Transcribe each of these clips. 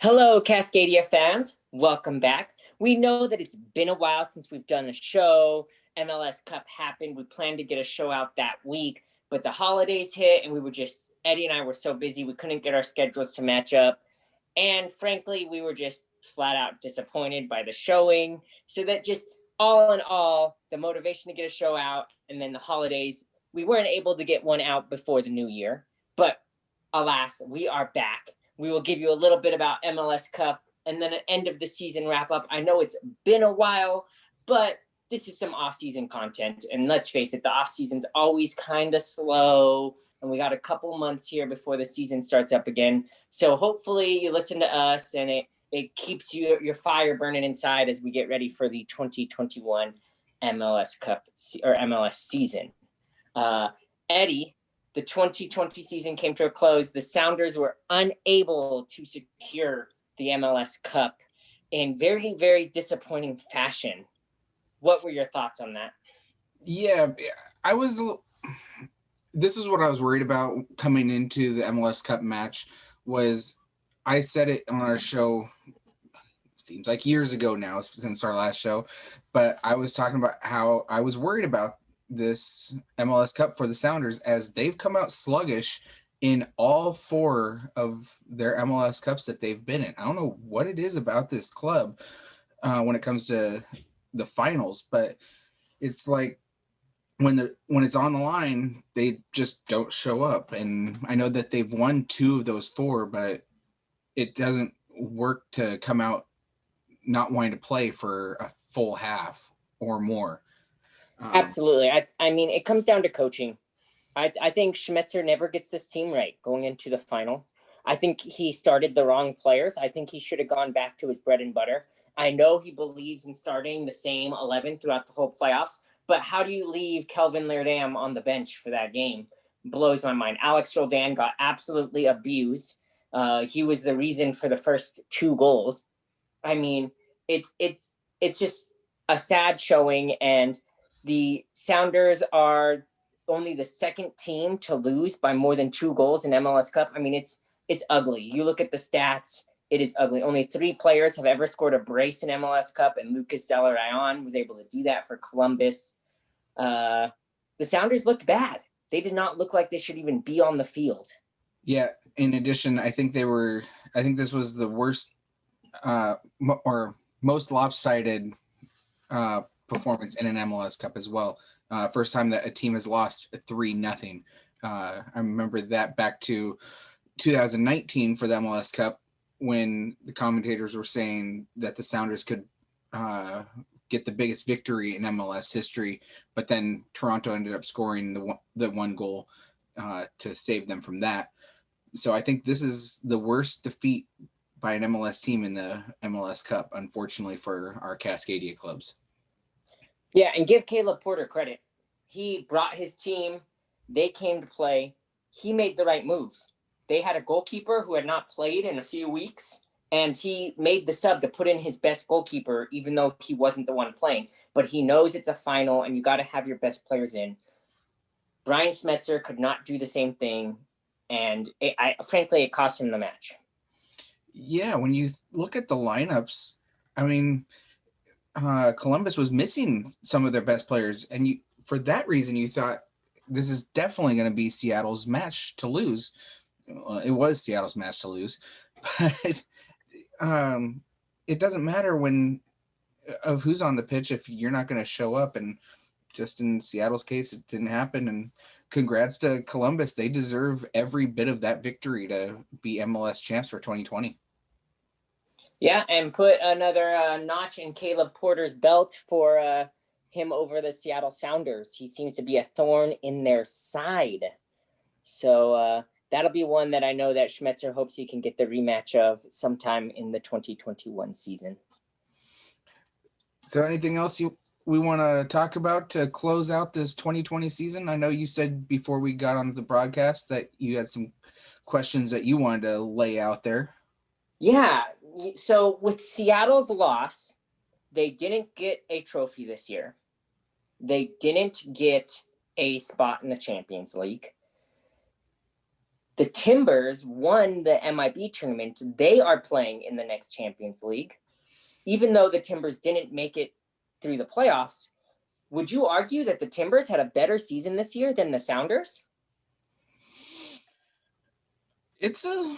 Hello, Cascadia fans. Welcome back. We know that it's been a while since we've done a show. MLS Cup happened. We planned to get a show out that week, but the holidays hit and Eddie and I were so busy, we couldn't get our schedules to match up. And frankly, we were just flat out disappointed by the showing. So that just all in all, the motivation to get a show out and then the holidays, we weren't able to get one out before the new year. But alas, we are back. We will give you a little bit about MLS Cup and then an end of the season wrap up. I know it's been a while, but this is some off-season content. And let's face it, the off-season's always kind of slow. And we got a couple months here before the season starts up again. So hopefully you listen to us and it keeps your fire burning inside as we get ready for the 2021 MLS Cup or MLS season. Eddie, the 2020 season came to a close. The Sounders were unable to secure the MLS Cup in very, very disappointing fashion. What were your thoughts on that? Yeah, this is what I was worried about coming into the MLS Cup match. I said it on our show, seems like years ago now since our last show, but I was talking about how I was worried about this MLS Cup for the Sounders as they've come out sluggish in all four of their MLS Cups that they've been in. I don't know what it is about this club when it comes to the finals, but it's like when it's on the line, they just don't show up. And I know that they've won two of those four, but it doesn't work to come out not wanting to play for a full half or more. Absolutely. I mean, it comes down to coaching. I think Schmetzer never gets this team right going into the final. I think he started the wrong players. I think he should have gone back to his bread and butter. I know he believes in starting the same 11 throughout the whole playoffs, but how do you leave Kelvin Leerdam on the bench for that game? Blows my mind. Alex Roldan got absolutely abused. He was the reason for the first two goals. I mean, it's just a sad showing, and the Sounders are only the second team to lose by more than 2 goals in MLS Cup. I mean, it's ugly. You look at the stats, it is ugly. Only 3 players have ever scored a brace in MLS Cup, and Lucas Zelarayan was able to do that for Columbus. The Sounders looked bad. They did not look like they should even be on the field. Yeah. In addition, I think this was the worst or most lopsided performance in an MLS Cup as well. First time that a team has lost 3-0. I remember that back to 2019 for the MLS Cup when the commentators were saying that the Sounders could get the biggest victory in MLS history, but then Toronto ended up scoring the one goal to save them from that. So I think this is the worst defeat by an MLS team in the MLS Cup, unfortunately for our Cascadia clubs. Yeah, and give Caleb Porter credit. He brought his team. They came to play. He made the right moves. They had a goalkeeper who had not played in a few weeks, and he made the sub to put in his best goalkeeper, even though he wasn't the one playing. But he knows it's a final, and you got to have your best players in. Brian Schmetzer could not do the same thing, and frankly, it cost him the match. Yeah, when you look at the lineups, I mean, Columbus was missing some of their best players, and for that reason, you thought this is definitely going to be Seattle's match to lose. Well, it was Seattle's match to lose, but it doesn't matter of who's on the pitch if you're not going to show up. And just in Seattle's case, it didn't happen. And congrats to Columbus; they deserve every bit of that victory to be MLS champs for 2020. Yeah, and put another notch in Caleb Porter's belt for him over the Seattle Sounders. He seems to be a thorn in their side. So that'll be one that I know that Schmetzer hopes he can get the rematch of sometime in the 2021 season. So anything else we want to talk about to close out this 2020 season? I know you said before we got on the broadcast that you had some questions that you wanted to lay out there. Yeah, so with Seattle's loss, they didn't get a trophy this year. They didn't get a spot in the Champions League. The Timbers won the MIB tournament. They are playing in the next Champions League. Even though the Timbers didn't make it through the playoffs, would you argue that the Timbers had a better season this year than the Sounders? It's a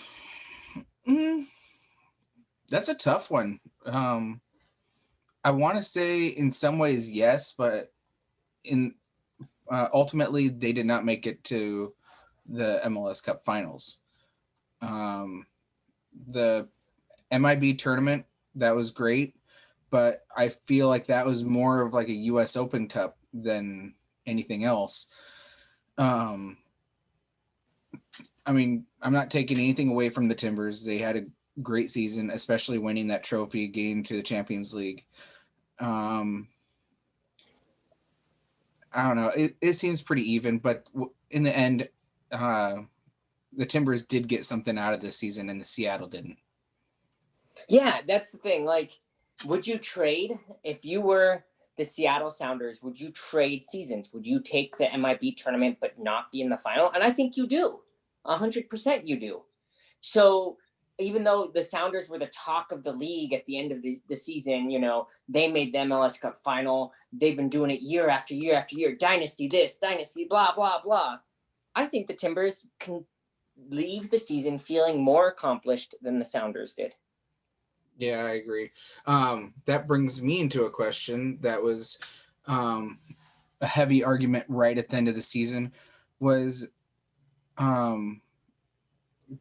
that's a tough one. I want to say in some ways yes, but in ultimately they did not make it to the MLS Cup finals. The MIB tournament, that was great, but I feel like that was more of like a US Open Cup than anything else. I mean, I'm not taking anything away from the Timbers. They had a great season, especially winning that trophy, getting to the Champions League. I don't know. It seems pretty even, but in the end, the Timbers did get something out of this season, and the Seattle didn't. Yeah, that's the thing. Like, would you trade if you were the Seattle Sounders? Would you trade seasons? Would you take the MIB tournament but not be in the final? And I think you do. 100% you do. So even though the Sounders were the talk of the league at the end of the season, you know, they made the MLS Cup final. They've been doing it year after year after year. Dynasty this, dynasty blah, blah, blah. I think the Timbers can leave the season feeling more accomplished than the Sounders did. Yeah, I agree. That brings me into a question that was a heavy argument right at the end of the season was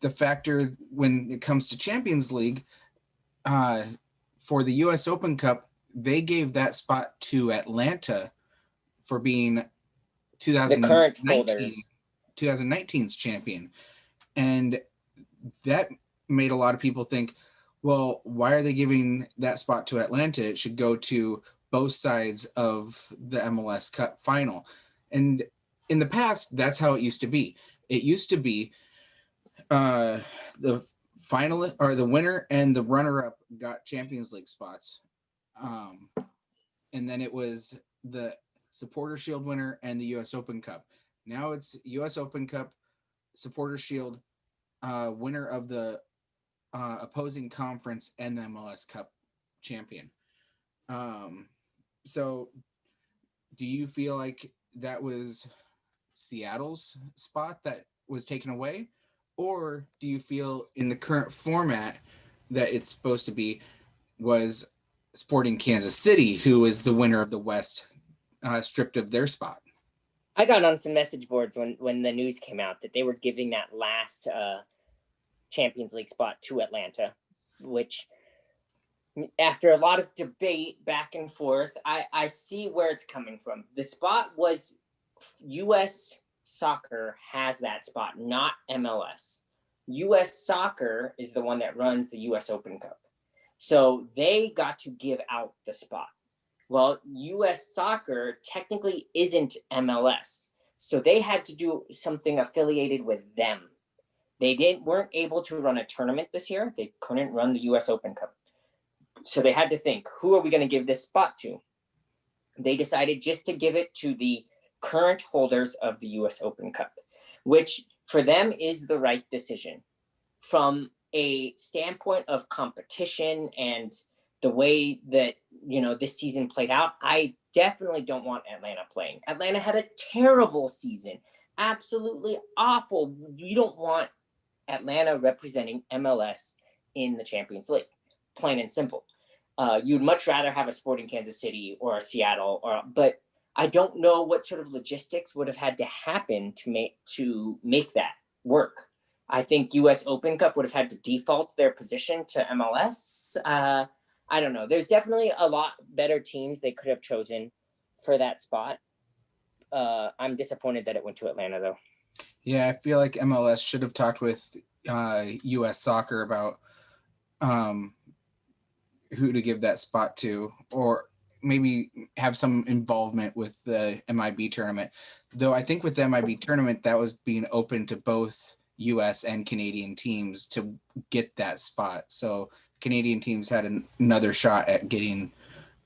the factor when it comes to Champions League for the US Open Cup, they gave that spot to Atlanta for being The current holders. 2019's champion. And that made a lot of people think, well, why are they giving that spot to Atlanta? It should go to both sides of the MLS Cup final. And in the past, that's how it used to be. It used to be the finalist or the winner and the runner-up got Champions League spots. And then it was the Supporter Shield winner and the US Open Cup. Now it's US Open Cup, Supporter Shield, winner of the opposing conference, and the MLS Cup champion. So do you feel like that was Seattle's spot that was taken away? Or do you feel in the current format that it's supposed to be was Sporting Kansas City, who is the winner of the West, stripped of their spot? I got on some message boards when the news came out that they were giving that last Champions League spot to Atlanta, which after a lot of debate back and forth, I see where it's coming from. The spot was U.S. Soccer has that spot, not MLS. U.S. Soccer is the one that runs the U.S. Open Cup. So they got to give out the spot. Well, U.S. Soccer technically isn't MLS. So they had to do something affiliated with them. They weren't able to run a tournament this year. They couldn't run the U.S. Open Cup. So they had to think, who are we going to give this spot to? They decided just to give it to the current holders of the U.S. Open Cup, which for them is the right decision. From a standpoint of competition and the way that, you know, this season played out, I definitely don't want Atlanta playing. Atlanta had a terrible season, absolutely awful. You don't want Atlanta representing MLS in the Champions League, plain and simple. You'd much rather have a Sporting Kansas City or a Seattle, but I don't know what sort of logistics would have had to happen to make that work. I think U.S. Open Cup would have had to default their position to MLS. I don't know. There's definitely a lot better teams they could have chosen for that spot. I'm disappointed that it went to Atlanta, though. Yeah, I feel like MLS should have talked with U.S. Soccer about who to give that spot to, or maybe have some involvement with the MIB tournament. Though I think with the MIB tournament, that was being open to both U.S. and Canadian teams to get that spot. So Canadian teams had another shot at getting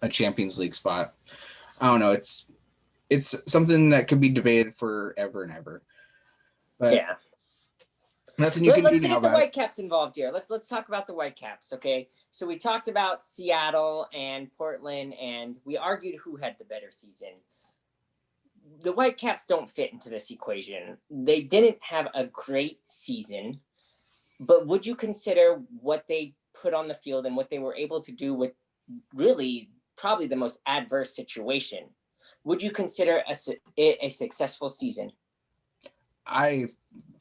a Champions League spot. I don't know. It's something that could be debated forever and ever. But yeah. Nothing you can do Let's now get the about it. Whitecaps involved here. Let's talk about the Whitecaps, okay? So we talked about Seattle and Portland, and we argued who had the better season. The Whitecaps don't fit into this equation. They didn't have a great season, but would you consider what they put on the field and what they were able to do with really probably the most adverse situation? Would you consider it a successful season? I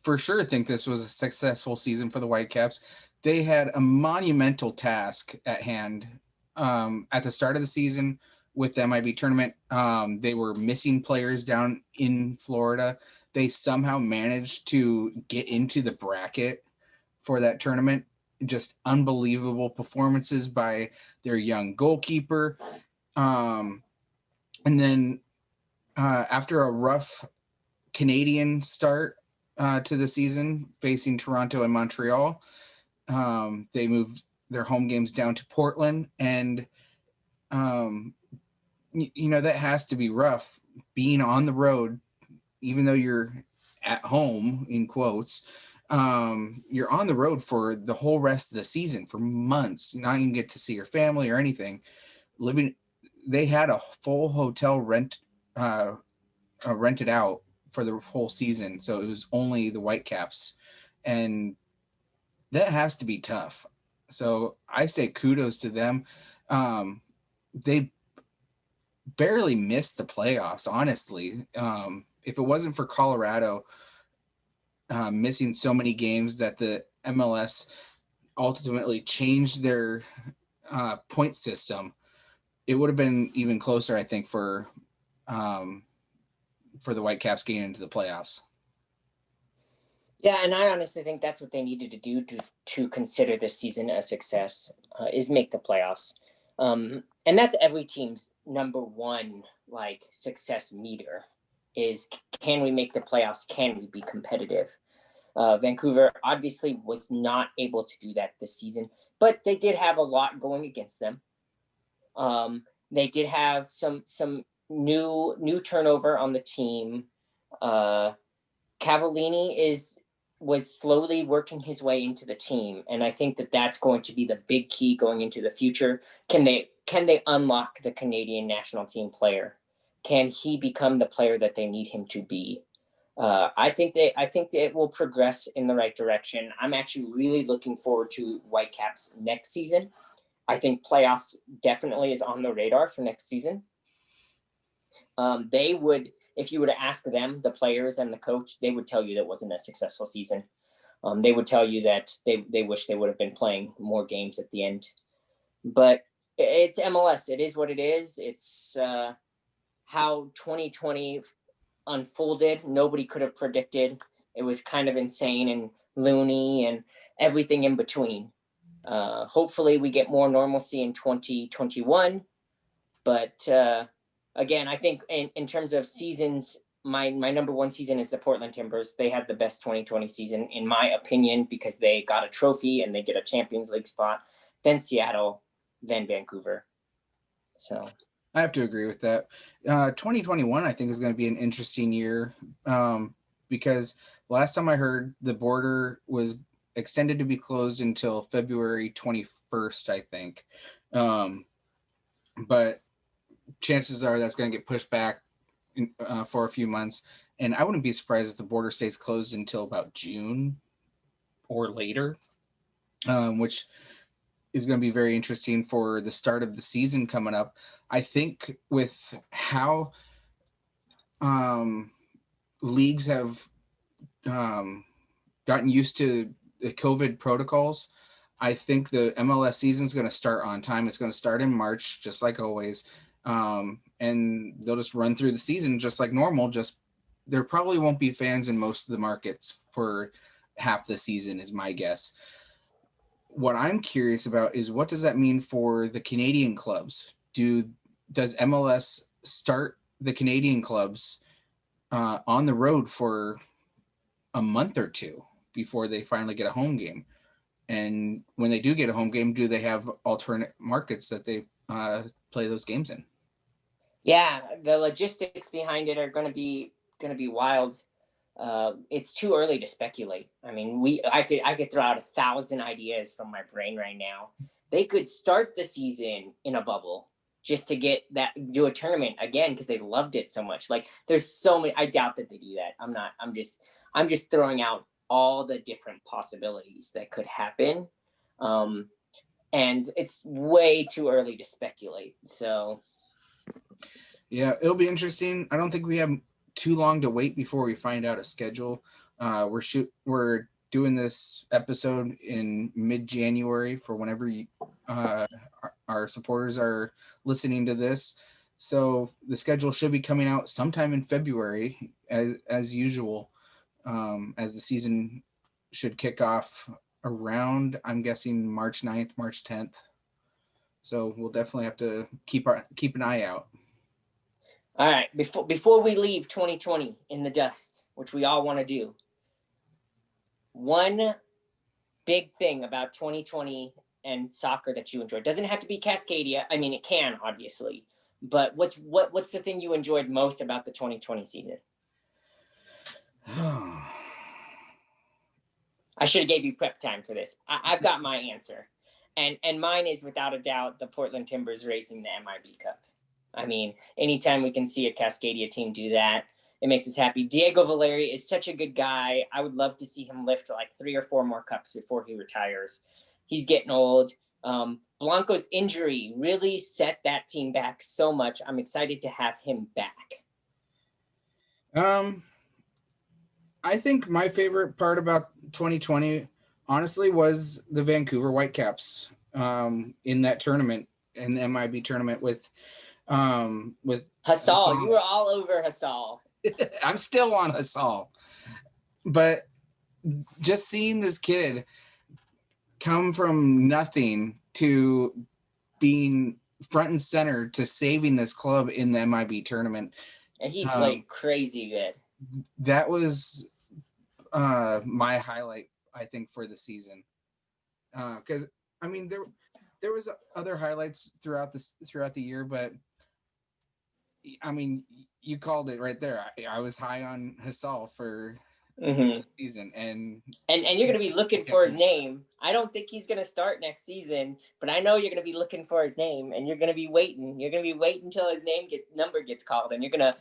for sure think this was a successful season for the Whitecaps. They had a monumental task at hand at the start of the season with the MIB tournament. They were missing players down in Florida. They somehow managed to get into the bracket for that tournament. Just unbelievable performances by their young goalkeeper. And then after a rough Canadian start to the season, facing Toronto and Montreal, they moved their home games down to Portland, and that has to be rough being on the road, even though you're at home in quotes. You're on the road for the whole rest of the season for months. You're not even get to see your family or anything. They had a full hotel rented out for the whole season, so it was only the Whitecaps, and that has to be tough. So I say kudos to them. They barely missed the playoffs, honestly. If it wasn't for Colorado missing so many games that the MLS ultimately changed their point system, it would have been even closer, I think, for the Whitecaps getting into the playoffs. Yeah, and I honestly think that's what they needed to do to consider this season a success, is make the playoffs. And that's every team's number one success meter is, can we make the playoffs? Can we be competitive? Vancouver obviously was not able to do that this season, but they did have a lot going against them. They did have some new turnover on the team. Cavallini was slowly working his way into the team, and I think that that's going to be the big key going into the future. Can they unlock the Canadian national team player? Can he become the player that they need him to be? I think that it will progress in the right direction. I'm actually really looking forward to Whitecaps next season. I think playoffs definitely is on the radar for next season. They would, if you were to ask them, the players and the coach, they would tell you that wasn't a successful season. They would tell you that they wish they would have been playing more games at the end. But it's MLS. It is what it is. It's how 2020 unfolded. Nobody could have predicted. It was kind of insane and loony and everything in between. Hopefully we get more normalcy in 2021. But again, I think in terms of seasons, my number one season is the Portland Timbers. They had the best 2020 season, in my opinion, because they got a trophy and they get a Champions League spot. Then Seattle, then Vancouver. So I have to agree with that. 2021, I think, is going to be an interesting year because last time I heard, the border was extended to be closed until February 21st, I think. But chances are that's going to get pushed back for a few months. And I wouldn't be surprised if the border stays closed until about June or later, which is going to be very interesting for the start of the season coming up. I think with how leagues have gotten used to the COVID protocols, I think the MLS season is going to start on time. It's going to start in March, just like always. And they'll just run through the season just like normal. Just there probably won't be fans in most of the markets for half the season, is my guess. What I'm curious about is, what does that mean for the Canadian clubs? Does MLS start the Canadian clubs on the road for a month or two before they finally get a home game? And when they do get a home game, do they have alternate markets that they play those games in? Yeah, the logistics behind it are going to be wild. it's too early to speculate. I mean, I could throw out 1,000 ideas from my brain right now. They could start the season in a bubble just to do a tournament again because they loved it so much. Like there's so many. I doubt that they do that. I'm not. I'm just throwing out all the different possibilities that could happen. And it's way too early to speculate. So yeah, it'll be interesting. I don't think we have too long to wait before we find out a schedule. We're doing this episode in mid-January for whenever our supporters are listening to this. So the schedule should be coming out sometime in February, as usual, as the season should kick off around, I'm guessing, March 9th, March 10th. So we'll definitely have to keep an eye out. All right, before we leave 2020 in the dust, which we all want to do, one big thing about 2020 and soccer that you enjoyed doesn't have to be Cascadia. I mean, it can obviously, but what's the thing you enjoyed most about the 2020 season? I should have gave you prep time for this. I've got my answer, and mine is without a doubt the Portland Timbers racing the MIB Cup. I mean, anytime we can see a Cascadia team do that, it makes us happy. Diego Valeri is such a good guy. I would love to see him lift like 3 or 4 more cups before he retires. He's getting old. Blanco's injury really set that team back so much. I'm excited to have him back. I think my favorite part about 2020, honestly, was the Vancouver Whitecaps in that tournament, in the MIB tournament with Hasal. You were all over Hasal. I'm still on Hasal, but just seeing this kid come from nothing to being front and center to saving this club in the MIB tournament. And he played crazy good. That was my highlight, I think, for the season. Because I mean, there was other highlights throughout the year, but I mean, you called it right there. I was high on Hasal for the season, and you're going to be looking for his name. I don't think he's going to start next season, but I know you're going to be looking for his name, and you're going to be waiting. You're going to be waiting until his number gets called, and you're gonna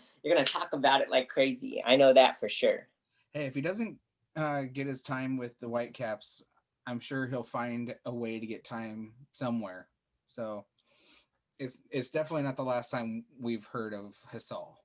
talk about it like crazy. I know that for sure. Hey, if he doesn't get his time with the Whitecaps, I'm sure he'll find a way to get time somewhere. So it's definitely not the last time we've heard of Hasal.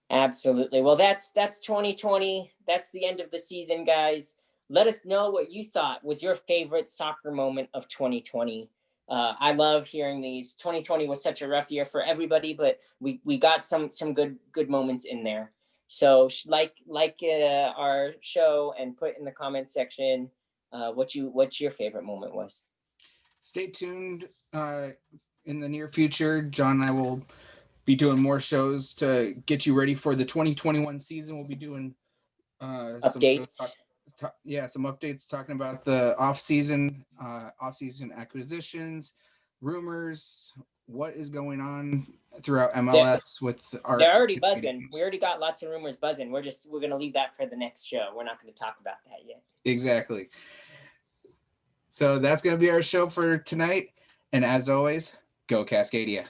Absolutely. Well, that's 2020. That's the end of the season, guys. Let us know what you thought was your favorite soccer moment of 2020. I love hearing these. 2020 was such a rough year for everybody, but we got some good moments in there. So like our show and put in the comment section what your favorite moment was. Stay tuned in the near future. John and I will be doing more shows to get you ready for the 2021 season. We'll be doing updates. Some updates talking about the off-season acquisitions, rumors, what is going on throughout MLS they're already buzzing. Games. We already got lots of rumors buzzing. We're going to leave that for the next show. We're not going to talk about that yet. Exactly. So that's going to be our show for tonight. And as always, go Cascadia.